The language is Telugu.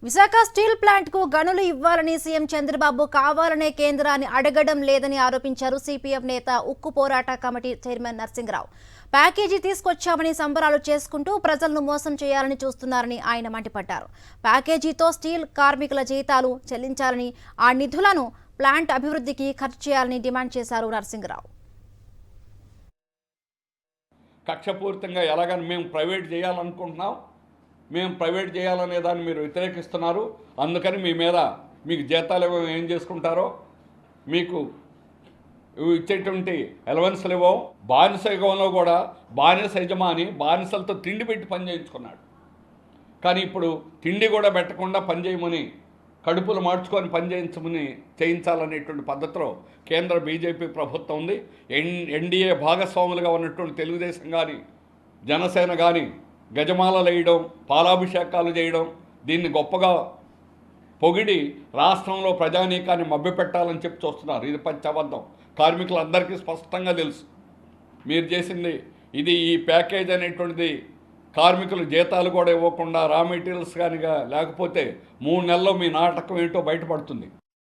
విశాఖ స్టీల్ ప్లాంట్ కు గనులు ఇవ్వాలని సీఎం చంద్రబాబు కావాలనే కేంద్రాన్ని అడగడం లేదని ఆరోపించారు సిపిఎం నేత ఉక్కు పోరాట కమిటీ చైర్మన్ నరసింగరావు. ప్యాకేజీ తీసుకొచ్చామని సంబరాలు చేసుకుంటూ ప్రజలను మోసం చేయాలని చూస్తున్నారని ఆయన మండిపడ్డారు. ప్యాకేజీతో స్టీల్ కార్మికుల జీతాలు చెల్లించాలని, ఆ నిధులను ప్లాంట్ అభివృద్ధికి ఖర్చు చేయాలని డిమాండ్ చేశారు నరసింగరావు. కక్షపూరితంగా ఎలాగని మేము ప్రైవేట్ చేయాలనుకుంటున్నాం, మేము ప్రైవేట్ చేయాలనే దాన్ని మీరు వ్యతిరేకిస్తున్నారు. అందుకని మీ మీద మీకు జీతాలు ఏం చేసుకుంటారో, మీకు ఇచ్చేటువంటి అలవెన్స్లు ఇవ్వం. బానిస యుగంలో కూడా బానిస యజమాని బానిసలతో తిండి పెట్టి పని చేయించుకున్నాడు. కానీ ఇప్పుడు తిండి కూడా పెట్టకుండా పని చేయమని, కడుపులు మార్చుకొని పని చేయించాలనేటువంటి పద్ధతిలో కేంద్ర బీజేపీ ప్రభుత్వం ఉంది. ఎన్డీఏ భాగస్వాములుగా ఉన్నటువంటి తెలుగుదేశం కానీ, జనసేన కానీ గజమాలలు వేయడం, పాలాభిషేకాలు చేయడం, దీన్ని గొప్పగా పొగిడి రాష్ట్రంలో ప్రజానీకాన్ని మభ్యపెట్టాలని చెప్పి చూస్తున్నారు. ఇది పచ్చబద్ధం. కార్మికులందరికీ స్పష్టంగా తెలుసు మీరు చేసింది ఇది. ఈ ప్యాకేజ్ అనేటువంటిది కార్మికులు జీతాలు కూడా ఇవ్వకుండా రా మెటీరియల్స్ కానిగా లేకపోతే 3 నెలల్లో మీ నాటకం ఏంటో బయటపడుతుంది.